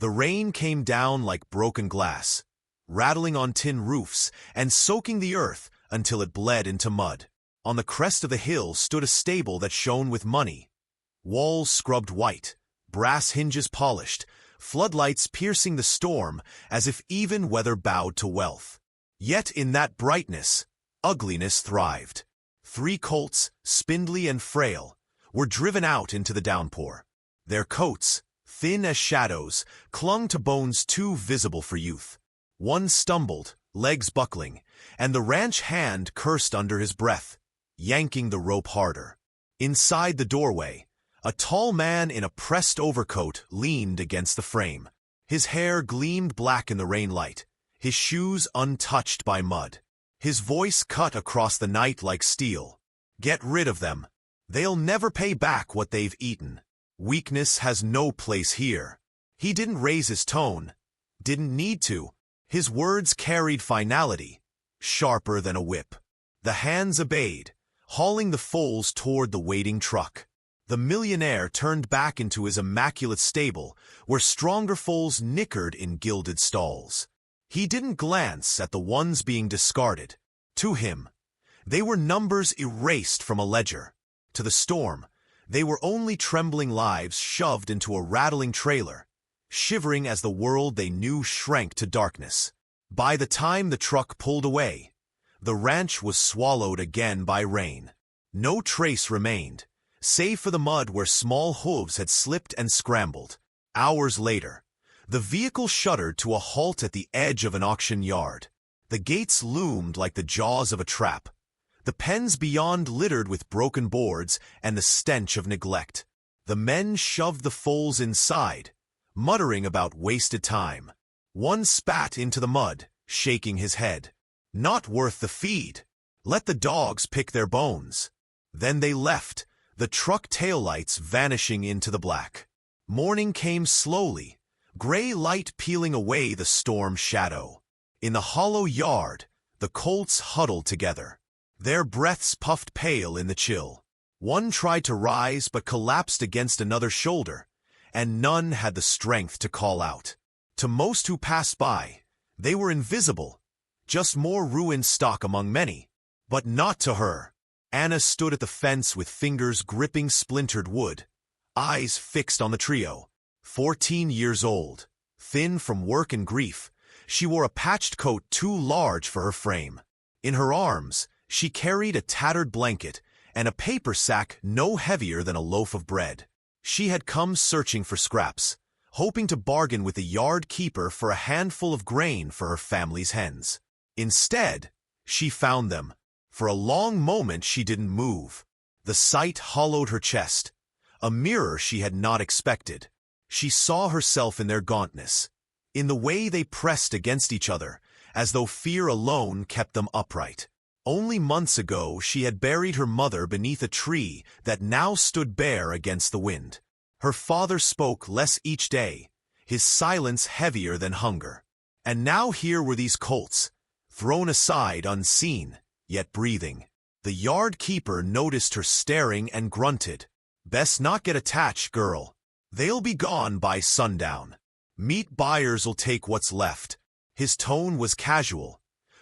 The rain came down like broken glass, rattling on tin roofs and soaking the earth until it bled into mud. On the crest of the hill stood a stable that shone with money. Walls scrubbed white, brass hinges polished, floodlights piercing the storm as if even weather bowed to wealth. Yet in that brightness, ugliness thrived. 3 colts, spindly and frail, were driven out into the downpour. Their coats, thin as shadows, clung to bones too visible for youth. One stumbled, legs buckling, and the ranch hand cursed under his breath, yanking the rope harder. Inside the doorway, a tall man in a pressed overcoat leaned against the frame. His hair gleamed black in the rainlight, his shoes untouched by mud. His voice cut across the night like steel. "Get rid of them. They'll never pay back what they've eaten. Weakness has no place here." He didn't raise his tone, didn't need to. His words carried finality, sharper than a whip. The hands obeyed, hauling the foals toward the waiting truck. The millionaire turned back into his immaculate stable, where stronger foals nickered in gilded stalls. He didn't glance at the ones being discarded. To him, they were numbers erased from a ledger. To the storm, they were only trembling lives shoved into a rattling trailer, shivering as the world they knew shrank to darkness. By the time the truck pulled away, the ranch was swallowed again by rain. No trace remained, save for the mud where small hooves had slipped and scrambled. Hours later, the vehicle shuddered to a halt at the edge of an auction yard. The gates loomed like the jaws of a trap, the pens beyond littered with broken boards and the stench of neglect. The men shoved the foals inside, muttering about wasted time. One spat into the mud, shaking his head. "Not worth the feed. Let the dogs pick their bones." Then they left, the truck taillights vanishing into the black. Morning came slowly, gray light peeling away the storm shadow. In the hollow yard, the colts huddled together. Their breaths puffed pale in the chill. One tried to rise but collapsed against another's shoulder, and none had the strength to call out. To most who passed by, they were invisible, just more ruined stock among many. But not to her. Anna stood at the fence with fingers gripping splintered wood, eyes fixed on the trio. 14 years old, thin from work and grief, she wore a patched coat too large for her frame. In her arms, she carried a tattered blanket and a paper sack no heavier than a loaf of bread. She had come searching for scraps, hoping to bargain with the yard keeper for a handful of grain for her family's hens. Instead, she found them. For a long moment she didn't move. The sight hollowed her chest, a mirror she had not expected. She saw herself in their gauntness, in the way they pressed against each other, as though fear alone kept them upright. Only months ago she had buried her mother beneath a tree that now stood bare against the wind. Her father spoke less each day, his silence heavier than hunger. And now here were these colts, thrown aside unseen, yet breathing. The yard keeper noticed her staring and grunted. "Best not get attached, girl. They'll be gone by sundown. Meat buyers'll take what's left." His tone was casual,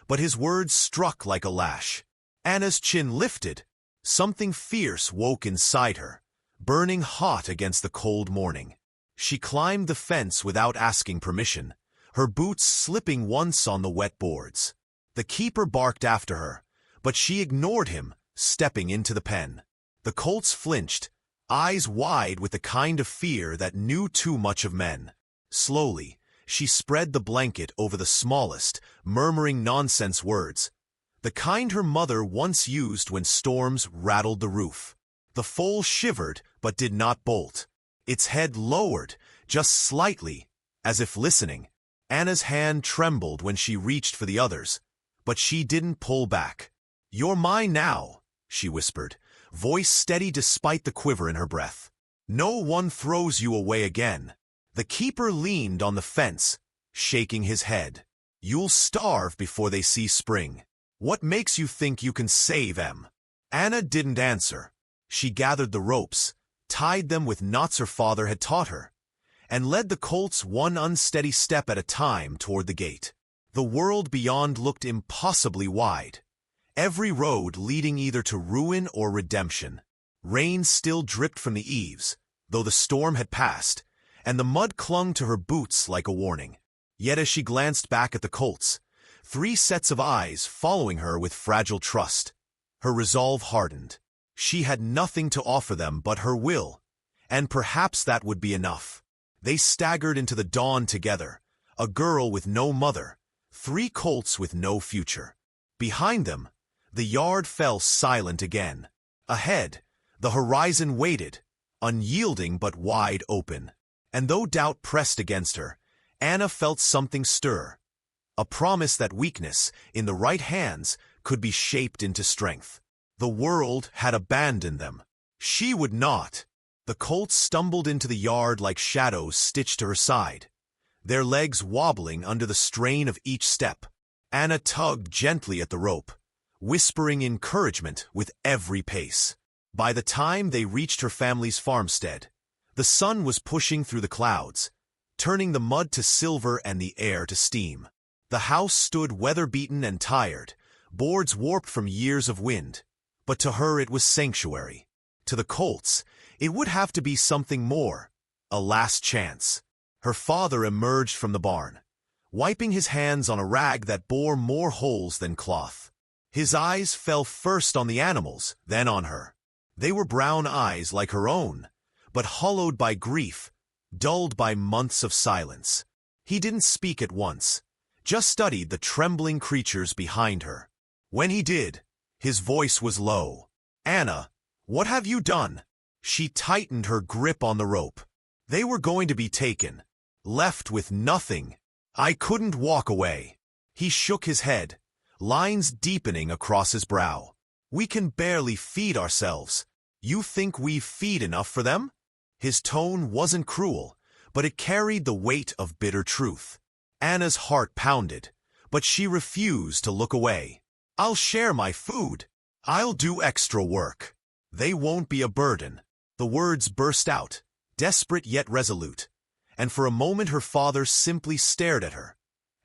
but his words struck like a lash. Anna's chin lifted. Something fierce woke inside her, burning hot against the cold morning. She climbed the fence without asking permission, her boots slipping once on the wet boards. The keeper barked after her, but she ignored him, stepping into the pen. The colts flinched, eyes wide with the kind of fear that knew too much of men. Slowly, she spread the blanket over the smallest, murmuring nonsense words, the kind her mother once used when storms rattled the roof. The foal shivered but did not bolt. Its head lowered, just slightly, as if listening. Anna's hand trembled when she reached for the others, but she didn't pull back. "You're mine now," she whispered, voice steady despite the quiver in her breath. "No one throws you away again." The keeper leaned on the fence, shaking his head. "You'll starve before they see spring. What makes you think you can save them?" Anna didn't answer. She gathered the ropes, tied them with knots her father had taught her, and led the colts one unsteady step at a time toward the gate. The world beyond looked impossibly wide, every road leading either to ruin or redemption. Rain still dripped from the eaves, though the storm had passed, and the mud clung to her boots like a warning. Yet as she glanced back at the colts, 3 sets of eyes following her with fragile trust, her resolve hardened. She had nothing to offer them but her will, and perhaps that would be enough. They staggered into the dawn together, a girl with no mother, 3 colts with no future. Behind them, the yard fell silent again. Ahead, the horizon waited, unyielding but wide open. And though doubt pressed against her, Anna felt something stir, a promise that weakness, in the right hands, could be shaped into strength. The world had abandoned them. She would not. The colts stumbled into the yard like shadows stitched to her side, their legs wobbling under the strain of each step. Anna tugged gently at the rope, whispering encouragement with every pace. By the time they reached her family's farmstead, the sun was pushing through the clouds, turning the mud to silver and the air to steam. The house stood weather-beaten and tired, boards warped from years of wind, but to her it was sanctuary. To the colts, it would have to be something more, a last chance. Her father emerged from the barn, wiping his hands on a rag that bore more holes than cloth. His eyes fell first on the animals, then on her. They were brown eyes like her own, but hollowed by grief, dulled by months of silence. He didn't speak at once, just studied the trembling creatures behind her. When he did, his voice was low. "Anna, what have you done?" She tightened her grip on the rope. They were going to be taken, left with nothing. "I couldn't walk away." He shook his head, lines deepening across his brow. "We can barely feed ourselves. You think we feed enough for them?" His tone wasn't cruel, but it carried the weight of bitter truth. Anna's heart pounded, but she refused to look away. "I'll share my food. I'll do extra work. They won't be a burden." The words burst out, desperate yet resolute, and for a moment her father simply stared at her,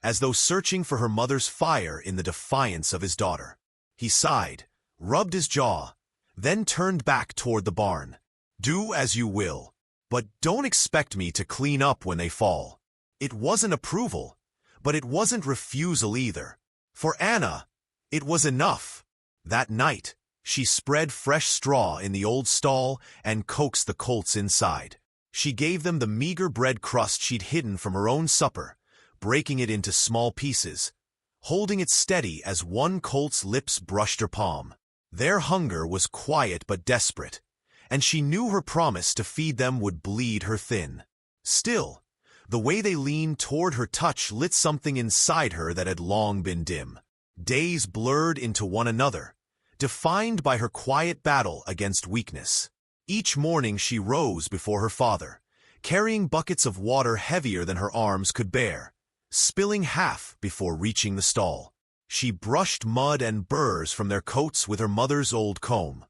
as though searching for her mother's fire in the defiance of his daughter. He sighed, rubbed his jaw, then turned back toward the barn. "Do as you will, but don't expect me to clean up when they fall." It wasn't approval, but it wasn't refusal either. For Anna, it was enough. That night, she spread fresh straw in the old stall and coaxed the colts inside. She gave them the meager bread crust she'd hidden from her own supper, breaking it into small pieces, holding it steady as one colt's lips brushed her palm. Their hunger was quiet but desperate, and she knew her promise to feed them would bleed her thin. Still, the way they leaned toward her touch lit something inside her that had long been dim. Days blurred into one another, defined by her quiet battle against weakness. Each morning she rose before her father, carrying buckets of water heavier than her arms could bear, spilling half before reaching the stall. She brushed mud and burrs from their coats with her mother's old comb,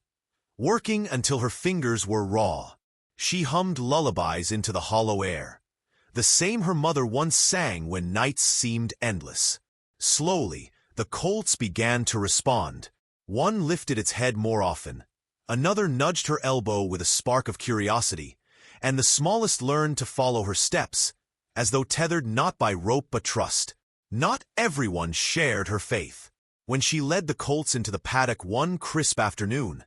working until her fingers were raw. She hummed lullabies into the hollow air, the same her mother once sang when nights seemed endless. Slowly, the colts began to respond. One lifted its head more often, another nudged her elbow with a spark of curiosity, and the smallest learned to follow her steps, as though tethered not by rope but trust. Not everyone shared her faith. When she led the colts into the paddock one crisp afternoon,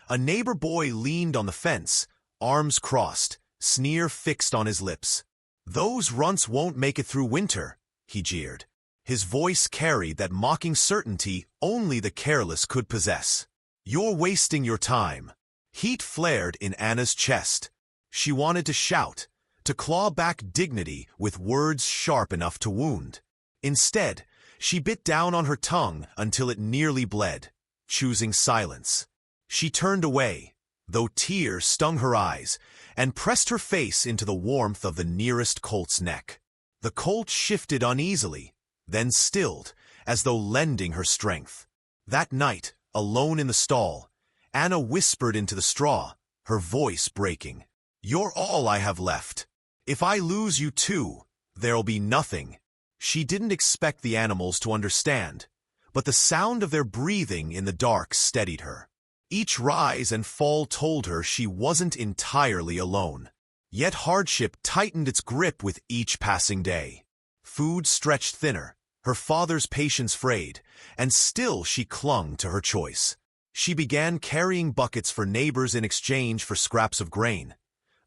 a neighbor boy leaned on the fence, arms crossed, sneer fixed on his lips. "Those runts won't make it through winter," he jeered. His voice carried that mocking certainty only the careless could possess. "You're wasting your time." Heat flared in Anna's chest. She wanted to shout, to claw back dignity with words sharp enough to wound. Instead, she bit down on her tongue until it nearly bled, choosing silence. She turned away, though tears stung her eyes, and pressed her face into the warmth of the nearest colt's neck. The colt shifted uneasily, then stilled, as though lending her strength. That night, alone in the stall, Anna whispered into the straw, her voice breaking. "You're all I have left. If I lose you too, there'll be nothing. She didn't expect the animals to understand, but the sound of their breathing in the dark steadied her. Each rise and fall told her she wasn't entirely alone. Yet hardship tightened its grip with each passing day. Food stretched thinner, her father's patience frayed, and still she clung to her choice. She began carrying buckets for neighbors in exchange for scraps of grain,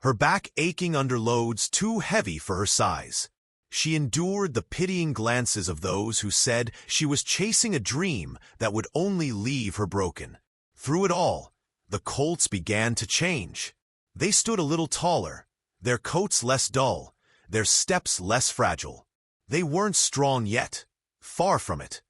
her back aching under loads too heavy for her size. She endured the pitying glances of those who said she was chasing a dream that would only leave her broken. Through it all, the Colts began to change. They stood a little taller, their coats less dull, their steps less fragile. They weren't strong yet, far from it,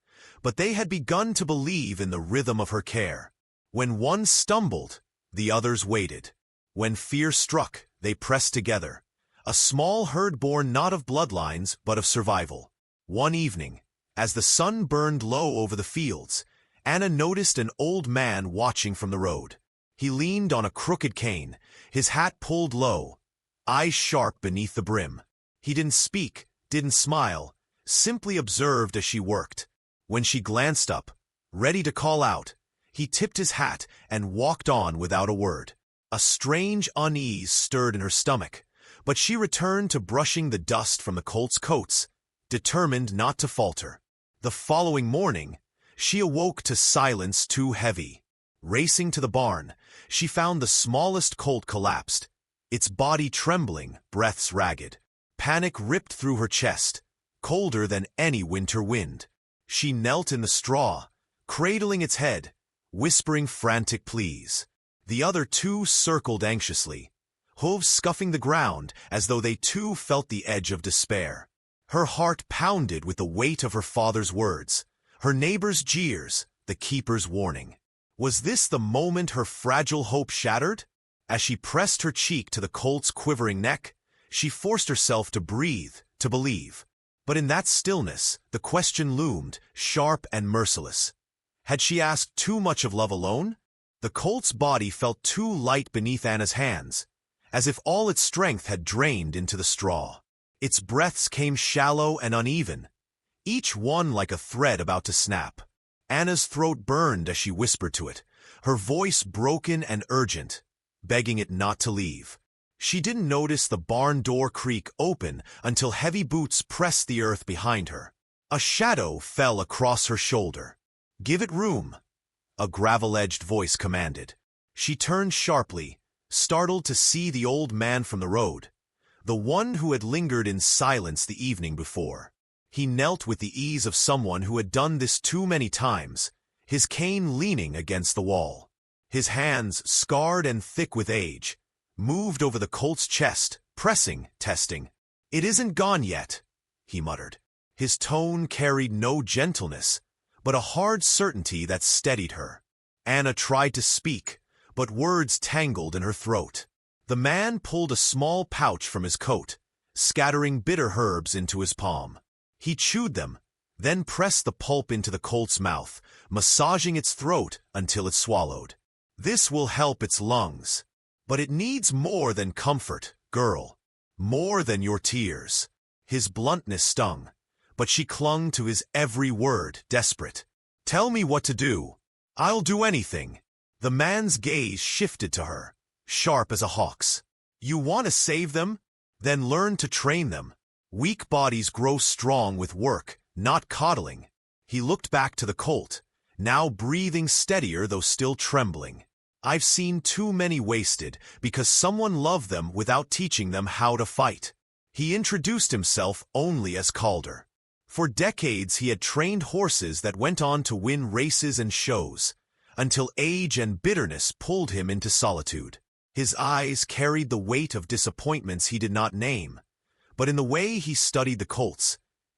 but they had begun to believe in the rhythm of her care. When one stumbled, the others waited. When fear struck, they pressed together. A small herd born not of bloodlines, but of survival. One evening, as the sun burned low over the fields, Anna noticed an old man watching from the road. He leaned on a crooked cane, his hat pulled low, eyes sharp beneath the brim. He didn't speak, didn't smile, simply observed as she worked. When she glanced up, ready to call out, he tipped his hat and walked on without a word. A strange unease stirred in her stomach, but she returned to brushing the dust from the Colts' coats, determined not to falter. The following morning, she awoke to silence too heavy. Racing to the barn, she found the smallest colt collapsed, its body trembling, breaths ragged. Panic ripped through her chest, colder than any winter wind. She knelt in the straw, cradling its head, whispering frantic pleas. The other two circled anxiously, hooves scuffing the ground as though they too felt the edge of despair. Her heart pounded with the weight of her father's words, her neighbor's jeers, the keeper's warning. Was this the moment her fragile hope shattered? As she pressed her cheek to the colt's quivering neck, she forced herself to breathe, to believe. But in that stillness, the question loomed, sharp and merciless. Had she asked too much of love alone? The colt's body felt too light beneath Anna's hands, as if all its strength had drained into the straw. Its breaths came shallow and uneven, each one like a thread about to snap. Anna's throat burned as she whispered to it, her voice broken and urgent, begging it not to leave. She didn't notice the barn door creak open until heavy boots pressed the earth behind her. A shadow fell across her shoulder. "Give it room," a gravel-edged voice commanded. She turned sharply, startled to see the old man from the road, the one who had lingered in silence the evening before. He knelt with the ease of someone who had done this too many times, his cane leaning against the wall. His hands, scarred and thick with age, moved over the colt's chest, pressing, testing. "It isn't gone yet," he muttered. His tone carried no gentleness, but a hard certainty that steadied her. Anna tried to speak, but words tangled in her throat. The man pulled a small pouch from his coat, scattering bitter herbs into his palm. He chewed them, then pressed the pulp into the colt's mouth, massaging its throat until it swallowed. "This will help its lungs. But it needs more than comfort, girl. More than your tears." His bluntness stung, but she clung to his every word, desperate. "Tell me what to do. I'll do anything." The man's gaze shifted to her, sharp as a hawk's. "You want to save them? Then learn to train them. Weak bodies grow strong with work, not coddling." He looked back to the colt, now breathing steadier though still trembling. "I've seen too many wasted because someone loved them without teaching them how to fight." He introduced himself only as Calder. For decades he had trained horses that went on to win races and shows, until age and bitterness pulled him into solitude. His eyes carried the weight of disappointments he did not name, but in the way he studied the colts,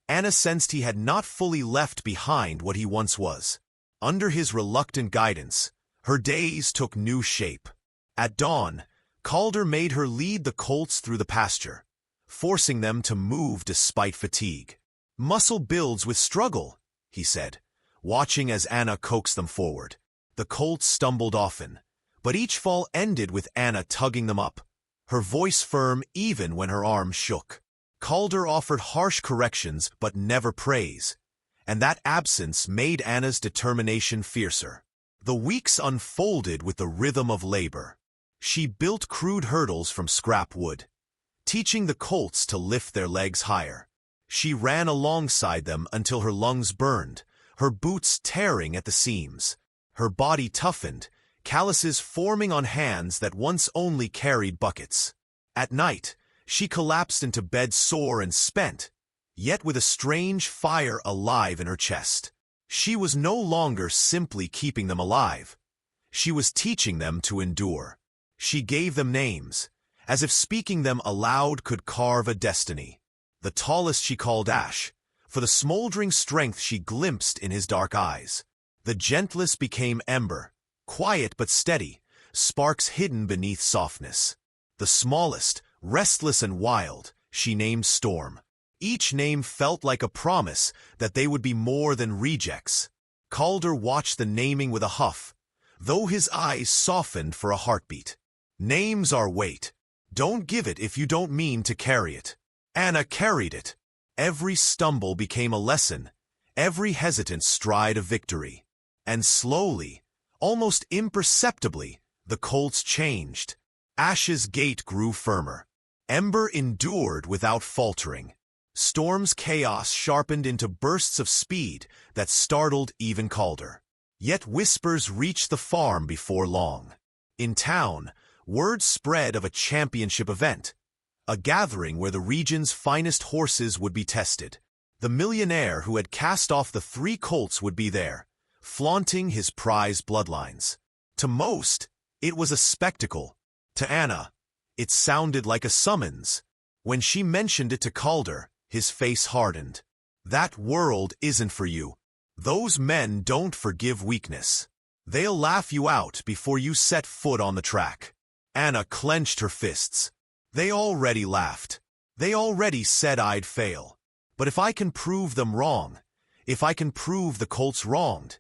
Anna sensed he had not fully left behind what he once was. Under his reluctant guidance, her days took new shape. At dawn, Calder made her lead the colts through the pasture, forcing them to move despite fatigue. "Muscle builds with struggle," he said, watching as Anna coaxed them forward. The colts stumbled often, but each fall ended with Anna tugging them up, her voice firm even when her arms shook. Calder offered harsh corrections but never praise, and that absence made Anna's determination fiercer. The weeks unfolded with the rhythm of labor. She built crude hurdles from scrap wood, teaching the colts to lift their legs higher. She ran alongside them until her lungs burned, her boots tearing at the seams. Her body toughened, calluses forming on hands that once only carried buckets. At night, she collapsed into bed sore and spent, yet with a strange fire alive in her chest. She was no longer simply keeping them alive. She was teaching them to endure. She gave them names, as if speaking them aloud could carve a destiny. The tallest she called Ash, for the smoldering strength she glimpsed in his dark eyes. The gentlest became Ember, quiet but steady, sparks hidden beneath softness. The smallest, restless and wild, she named Storm. Each name felt like a promise that they would be more than rejects. Calder watched the naming with a huff, though his eyes softened for a heartbeat. Names are weight. Don't give it if you don't mean to carry it. Anna carried it. Every stumble became a lesson, every hesitant stride a victory. And slowly, almost imperceptibly, the colts changed. Ash's gait grew firmer. Ember endured without faltering. Storm's chaos sharpened into bursts of speed that startled even Calder. Yet whispers reached the farm before long. In town, word spread of a championship event, a gathering where the region's finest horses would be tested. The millionaire who had cast off the 3 colts would be there, flaunting his prized bloodlines. To most, it was a spectacle. To Anna, it sounded like a summons. When she mentioned it to Calder, his face hardened. That world isn't for you. Those men don't forgive weakness. They'll laugh you out before you set foot on the track. Anna clenched her fists. They already laughed. They already said I'd fail. But if I can prove them wrong, if I can prove the colts wronged,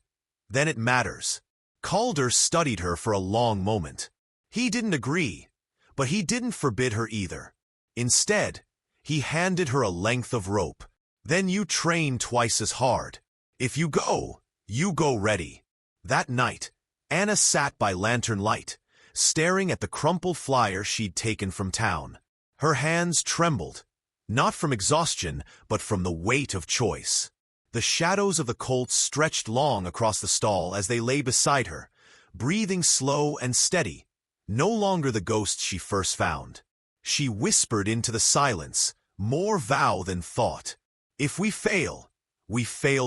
then it matters. Calder studied her for a long moment. He didn't agree, but he didn't forbid her either. Instead, he handed her a length of rope. Then you train twice as hard. If you go ready. That night, Anna sat by lantern light, staring at the crumpled flyer she'd taken from town. Her hands trembled, not from exhaustion, but from the weight of choice. The shadows of the colts stretched long across the stall as they lay beside her, breathing slow and steady, no longer the ghosts she first found. She whispered into the silence, more vow than thought. If we fail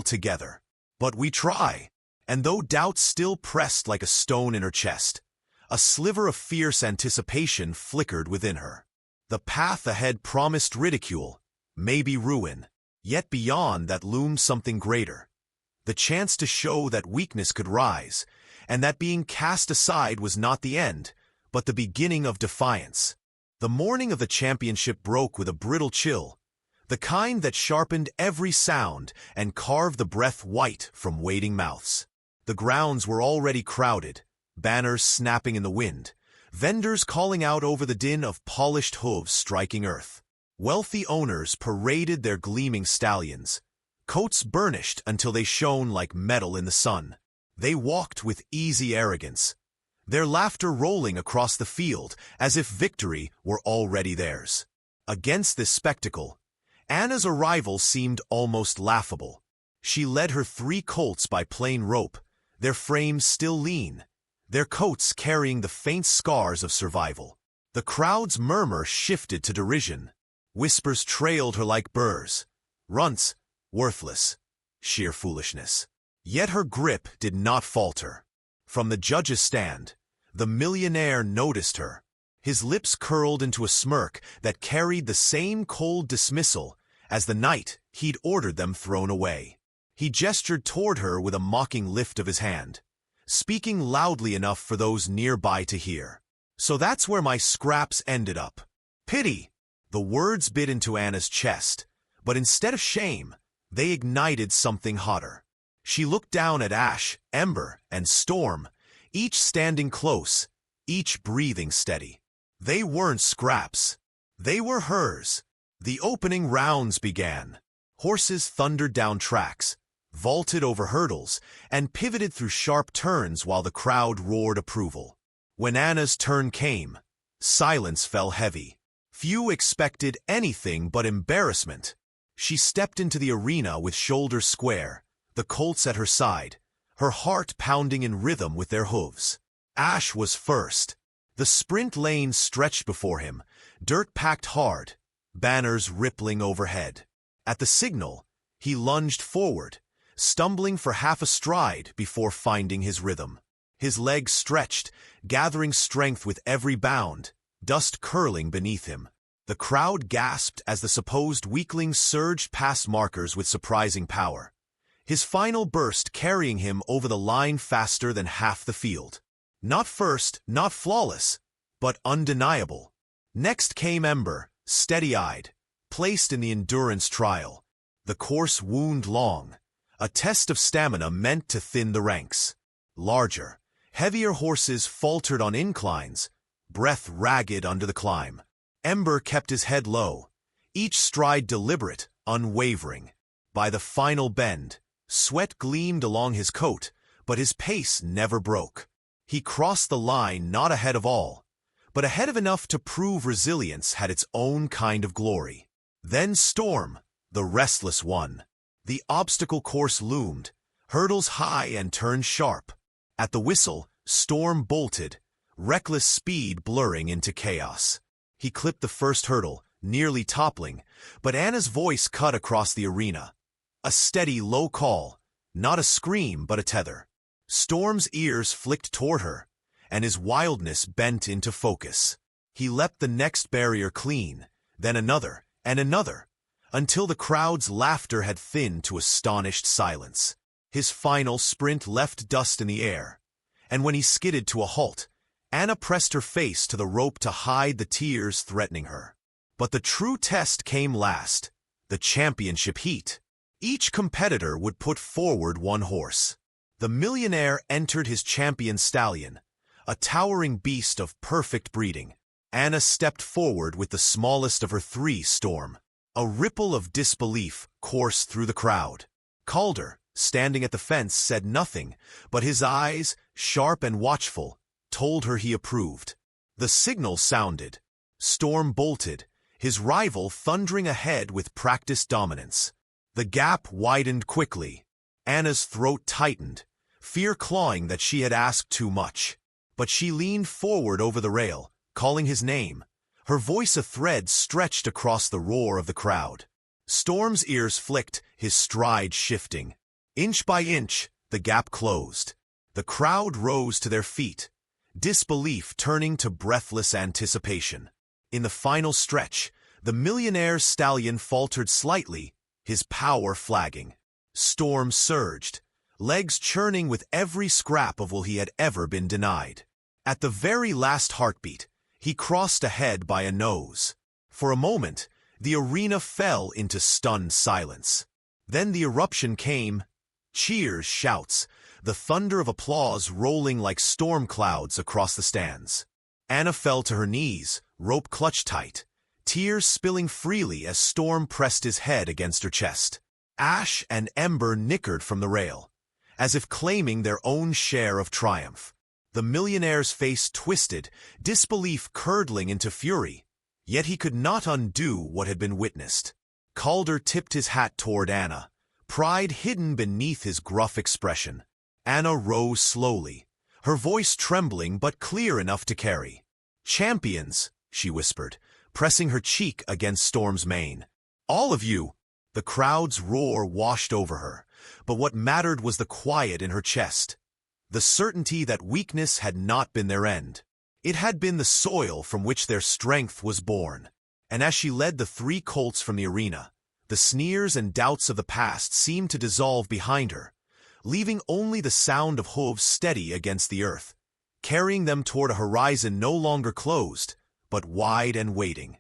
together. But we try. And though doubt still pressed like a stone in her chest, a sliver of fierce anticipation flickered within her. The path ahead promised ridicule, maybe ruin. Yet beyond that loomed something greater. The chance to show that weakness could rise, and that being cast aside was not the end, but the beginning of defiance. The morning of the championship broke with a brittle chill, the kind that sharpened every sound and carved the breath white from waiting mouths. The grounds were already crowded, banners snapping in the wind, vendors calling out over the din of polished hooves striking earth. Wealthy owners paraded their gleaming stallions, coats burnished until they shone like metal in the sun. They walked with easy arrogance, their laughter rolling across the field as if victory were already theirs. Against this spectacle, Anna's arrival seemed almost laughable. She led her 3 colts by plain rope, their frames still lean, their coats carrying the faint scars of survival. The crowd's murmur shifted to derision. Whispers trailed her like burrs. Runts, worthless, sheer foolishness. Yet her grip did not falter. From the judge's stand, the millionaire noticed her. His lips curled into a smirk that carried the same cold dismissal as the night he'd ordered them thrown away. He gestured toward her with a mocking lift of his hand, speaking loudly enough for those nearby to hear. So that's where my scraps ended up. Pity! The words bit into Anna's chest, but instead of shame, they ignited something hotter. She looked down at Ash, Ember, and Storm, each standing close, each breathing steady. They weren't scraps. They were hers. The opening rounds began. Horses thundered down tracks, vaulted over hurdles, and pivoted through sharp turns while the crowd roared approval. When Anna's turn came, silence fell heavy. Few expected anything but embarrassment. She stepped into the arena with shoulders square, the Colts at her side, her heart pounding in rhythm with their hooves. Ash was first. The sprint lane stretched before him, dirt packed hard, banners rippling overhead. At the signal, he lunged forward, stumbling for half a stride before finding his rhythm. His legs stretched, gathering strength with every bound, dust curling beneath him. The crowd gasped as the supposed weakling surged past markers with surprising power, his final burst carrying him over the line faster than half the field. Not first, not flawless, but undeniable. Next came Ember, steady-eyed, placed in the endurance trial. The course wound long, a test of stamina meant to thin the ranks. Larger, heavier horses faltered on inclines, breath ragged under the climb. Ember kept his head low, each stride deliberate, unwavering. By the final bend, sweat gleamed along his coat, but his pace never broke. He crossed the line not ahead of all, but ahead of enough to prove resilience had its own kind of glory. Then Storm, the restless one. The obstacle course loomed, hurdles high and turns sharp. At the whistle, Storm bolted, reckless speed blurring into chaos. He clipped the first hurdle, nearly toppling, but Anna's voice cut across the arena. A steady, low call, not a scream but a tether. Storm's ears flicked toward her, and his wildness bent into focus. He leapt the next barrier clean, then another, and another, until the crowd's laughter had thinned to astonished silence. His final sprint left dust in the air, and when he skidded to a halt, Anna pressed her face to the rope to hide the tears threatening her. But the true test came last, the championship heat. Each competitor would put forward one horse. The Millionaire entered his champion stallion, a towering beast of perfect breeding. Anna stepped forward with the smallest of her three, Storm. A ripple of disbelief coursed through the crowd. Calder, standing at the fence, said nothing, but his eyes, sharp and watchful, told her he approved. The signal sounded. Storm bolted, his rival thundering ahead with practiced dominance. The gap widened quickly. Anna's throat tightened, fear clawing that she had asked too much. But she leaned forward over the rail, calling his name, her voice a thread stretched across the roar of the crowd. Storm's ears flicked, his stride shifting. Inch by inch, the gap closed. The crowd rose to their feet, disbelief turning to breathless anticipation. In the final stretch, the Millionaire's stallion faltered slightly, his power flagging. Storm surged, legs churning with every scrap of will he had ever been denied. At the very last heartbeat, he crossed ahead by a nose. For a moment, the arena fell into stunned silence. Then the eruption came. Cheers, shouts, the thunder of applause rolling like storm clouds across the stands. Anna fell to her knees, rope clutched tight, tears spilling freely as Storm pressed his head against her chest. Ash and Ember nickered from the rail, as if claiming their own share of triumph. The Millionaire's face twisted, disbelief curdling into fury, yet he could not undo what had been witnessed. Calder tipped his hat toward Anna, pride hidden beneath his gruff expression. Anna rose slowly, her voice trembling but clear enough to carry. "Champions," she whispered, pressing her cheek against Storm's mane. "All of you!" The crowd's roar washed over her, but what mattered was the quiet in her chest, the certainty that weakness had not been their end. It had been the soil from which their strength was born. And as she led the three Colts from the arena, the sneers and doubts of the past seemed to dissolve behind her, leaving only the sound of hooves steady against the earth, carrying them toward a horizon no longer closed, but wide and waiting.